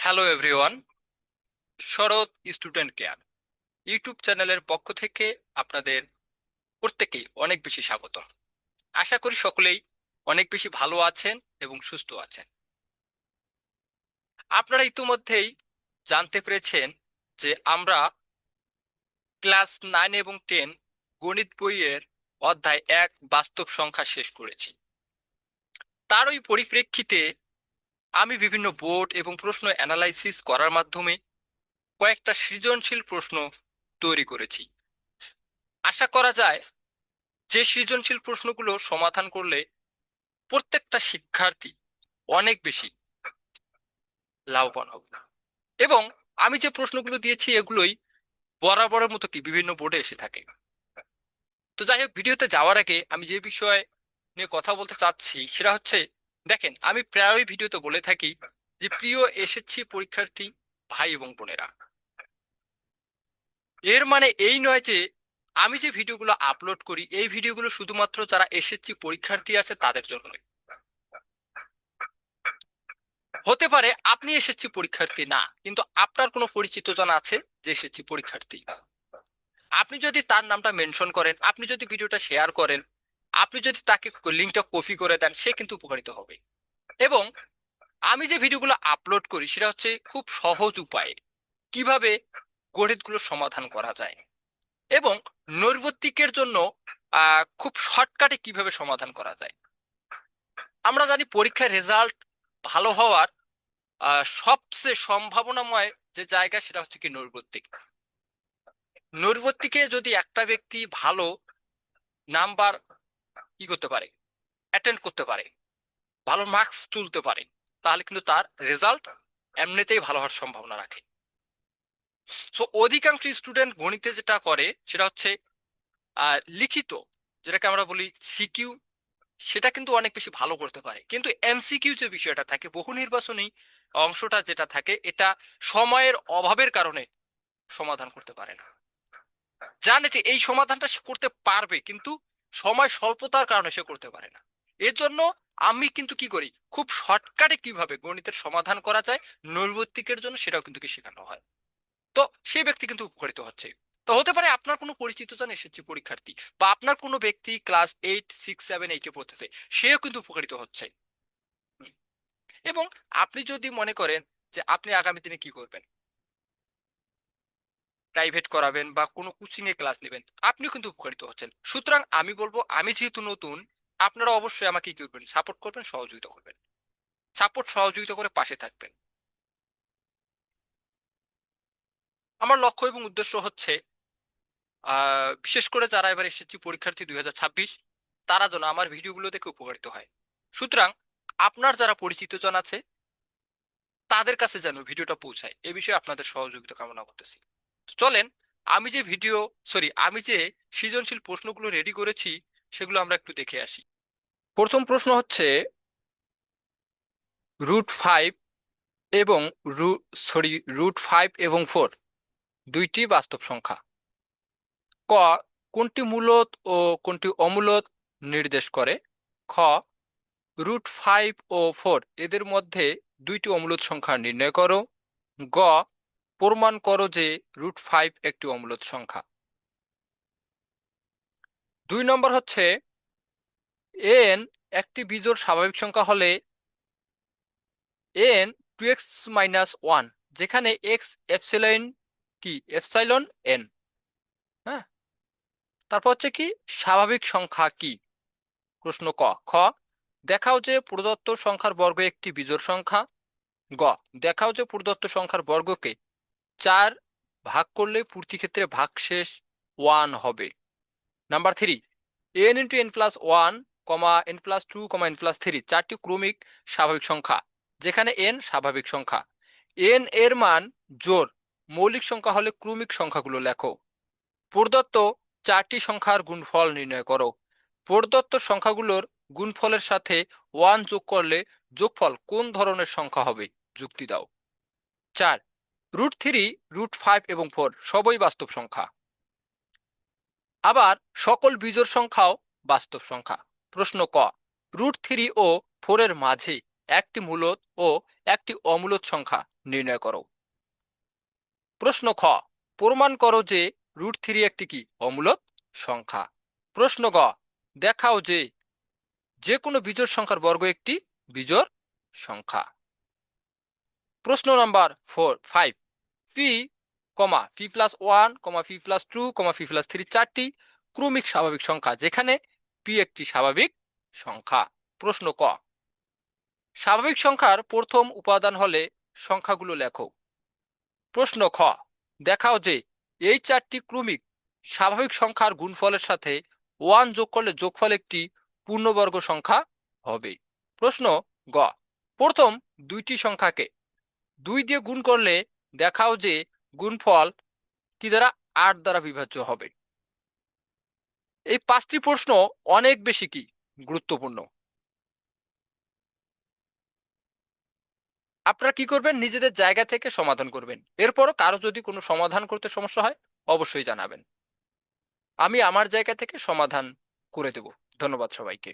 Hello everyone, শরৎ student care YouTube চ্যানেলের পক্ষ থেকে আপনাদের প্রত্যেকেই অনেক বেশি স্বাগত। আশা করি সকলেই অনেক বেশি ভালো আছেন এবং সুস্থ আছেন। আপনারা ইতিমধ্যেই জানতে পেরেছেন যে আমরা ক্লাস 9 এবং 10 গণিত বইয়ের অধ্যায় 1 বাস্তব সংখ্যা শেষ করেছি। তার ওই পরিপ্রেক্ষিতে আমি বিভিন্ন বোর্ড এবং প্রশ্ন অ্যানালাইসিস করার মাধ্যমে কয়েকটা সৃজনশীল প্রশ্ন তৈরি করেছি। আশা করা যায় যে সৃজনশীল প্রশ্নগুলো সমাধান করলে প্রত্যেকটা শিক্ষার্থী অনেক বেশি লাভবান হবে। এবং আমি যে প্রশ্নগুলো দিয়েছি এগুলোই বরাবরের মতো কি বিভিন্ন বোর্ডে এসে থাকে। তো যাই হোক, ভিডিওতে যাওয়ার আগে আমি যে বিষয় নিয়ে কথা বলতে চাচ্ছি সেটা হচ্ছে, দেখেন, আমি প্রায়ই ভিডিওতে বলে থাকি যে প্রিয় এসএসসি পরীক্ষার্থী ভাই এবং বোনেরা, এর মানে এই নয় যে আমি যে ভিডিওগুলো আপলোড করি এই ভিডিওগুলো শুধুমাত্র যারা এসএসসি পরীক্ষার্থী আছে তাদের জন্য। হতে পারে আপনি এসএসসি পরীক্ষার্থী না, কিন্তু আপনার কোনো পরিচিত জন আছে যে এসএসসি পরীক্ষার্থী। আপনি যদি তার নামটা মেনশন করেন, আপনি যদি ভিডিওটা শেয়ার করেন, আপনি যদি তাকে লিঙ্কটা কপি করে দেন, সে কিন্তু উপকারিত হবে। এবং আমি যে ভিডিওগুলো আপলোড করি সেটা হচ্ছে খুব সহজ উপায়ে কিভাবে গণিতগুলো সমাধান করা যায়, এবং নৈর্ব্যক্তিকের জন্য খুব শর্টকাটে কিভাবে সমাধান করা যায়। আমরা জানি পরীক্ষার রেজাল্ট ভালো হওয়ার সবচেয়ে সম্ভাবনাময় যে জায়গা সেটা হচ্ছে কি নৈর্ব্যক্তিক। নৈর্ব্যক্তিকে যদি একটা ব্যক্তি ভালো নাম্বার কি করতে পারে, অ্যাটেন্ড করতে পারে, ভালো মার্কস তুলতে পারে, তাহলে কিন্তু তার রেজাল্ট এমনিতেই ভালো হওয়ার সম্ভাবনা রাখে। সো অধিকাংশ স্টুডেন্ট গণিতে যেটা করে সেটা হচ্ছে লিখিত, যেটাকে আমরা বলি সিকিউ, সেটা কিন্তু অনেক বেশি ভালো করতে পারে, কিন্তু এমসিকিউ যে বিষয়টা থাকে, বহু নির্বাচনী অংশটা যেটা থাকে, এটা সময়ের অভাবের কারণে সমাধান করতে পারে না। জানে যে এই সমাধানটা সে করতে পারবে, কিন্তু সময় স্বল্পতার কারণে সে করতে পারে না। এর জন্য আমি কিন্তু কি করি, খুব শর্টকাটে কিভাবে গণিতের সমাধান করা যায় নৈর্ব্যক্তিকের জন্য সেটাও কিন্তু কি শেখানো হয়। তো সেই ব্যক্তি কিন্তু উপকৃত হচ্ছে। তো হতে পারে আপনার কোনো পরিচিত জন এসেছে পরীক্ষার্থী, বা আপনার কোনো ব্যক্তি ক্লাস 8, 6, 7, 8 পড়তেছে, সেও কিন্তু উপকৃত হচ্ছে। এবং আপনি যদি মনে করেন যে আপনি আগামী দিনে কি করবেন, প্রাইভেট করাবেন বা কোনো কোচিং এ ক্লাস নেবেন, আপনিও কিন্তু উপকৃত হচ্ছেন। সুতরাং আমি বলবো, আমি যেহেতু নতুন, আপনারা অবশ্যই আমাকে কি করবেন, সাপোর্ট করবেন, সহযোগিতা করবেন, সহযোগিতা করে পাশে থাকবেন। আমার লক্ষ্য এবং উদ্দেশ্য হচ্ছে বিশেষ করে যারা এবার এসেছি পরীক্ষার্থী 2026, তারা যেন আমার ভিডিওগুলো দেখে উপকারিত হয়। সুতরাং আপনার যারা পরিচিত জন আছে তাদের কাছে যেন ভিডিওটা পৌঁছায়, এ বিষয়ে আপনাদের সহযোগিতা কামনা করতেছি। তো চলেন, আমি যে সৃজনশীল প্রশ্নগুলো রেডি করেছি সেগুলো আমরা একটু দেখে আসি। প্রথম প্রশ্ন হচ্ছে √5 এবং √5 এবং 4 দুইটি বাস্তব সংখ্যা। ক, কোনটি মূলদ ও কোনটি অমূলদ নির্দেশ করে। খ, √5 ও 4 এদের মধ্যে দুইটি অমূলদ সংখ্যা নির্ণয় করো। গ, প্রমাণ করো যে √5 একটি অমূলদ সংখ্যা। 2 নম্বর হচ্ছে, এন একটি বিজোড় স্বাভাবিক সংখ্যা হলে এন 2x-1, যেখানে এক্স এপসাইলন এন। হ্যাঁ, তারপর হচ্ছে কি, স্বাভাবিক সংখ্যা কি। প্রশ্ন ক। খ, দেখাও যে প্রদত্ত সংখ্যার বর্গ একটি বিজোড় সংখ্যা। গ, দেখাও যে প্রদত্ত সংখ্যার বর্গকে 4 ভাগ করলে পূর্তি ক্ষেত্রে ভাগশেষ 1 হবে। Number 3, n × n+1, n+2, n+3 চারটি ক্রমিক স্বাভাবিক সংখ্যা, যেখানে n স্বাভাবিক সংখ্যা। n এর মান জোড় মৌলিক সংখ্যা হলে ক্রমিক সংখ্যাগুলো লেখো। প্রদত্ত চারটি সংখ্যার গুণফল নির্ণয় করো। প্রদত্ত সংখ্যাগুলোর গুণফলের সাথে 1 যোগ করলে যোগফল কোন ধরনের সংখ্যা হবে, যুক্তি দাও। 4, √3, √5 এবং 4 সবই বাস্তব সংখ্যা। আবার সকল বিজোড় সংখ্যাও বাস্তব সংখ্যা। প্রশ্ন ক, √3 ও 4 এর মাঝে একটি মূলদ ও একটি অমূলদ সংখ্যা নির্ণয় করো। প্রশ্ন খ, প্রমাণ করো যে √3 একটি কি অমূলদ সংখ্যা। প্রশ্ন গ, দেখাও যে যে কোনো বিজোড় সংখ্যার বর্গ একটি বিজোড় সংখ্যা। প্রশ্ন number 5, P p+1, p+2, p+3 চারটি ক্রমিক স্বাভাবিক সংখ্যা যেখানে পি একটি স্বাভাবিক সংখ্যা। প্রশ্ন ক, স্বাভাবিক সংখ্যার প্রথম উপাদান হলে সংখ্যাগুলো লেখো। প্রশ্ন খ, দেখাও যে এই চারটি ক্রমিক স্বাভাবিক সংখ্যার গুণফলের সাথে 1 যোগ করলে যোগফল একটি পূর্ণবর্গ সংখ্যা হবে। প্রশ্ন গ, প্রথম দুইটি সংখ্যাকে 2 দিয়ে গুণ করলে দেখাও যে গুণফল কি দ্বারা 8 দ্বারা বিভাজ্য হবে। এই 5টি প্রশ্ন অনেক বেশি কি গুরুত্বপূর্ণ। আপনারা কি করবেন, নিজেদের জায়গা থেকে সমাধান করবেন। এরপরও কারো যদি কোনো সমাধান করতে সমস্যা হয় অবশ্যই জানাবেন, আমি আমার জায়গা থেকে সমাধান করে দেব। ধন্যবাদ সবাইকে।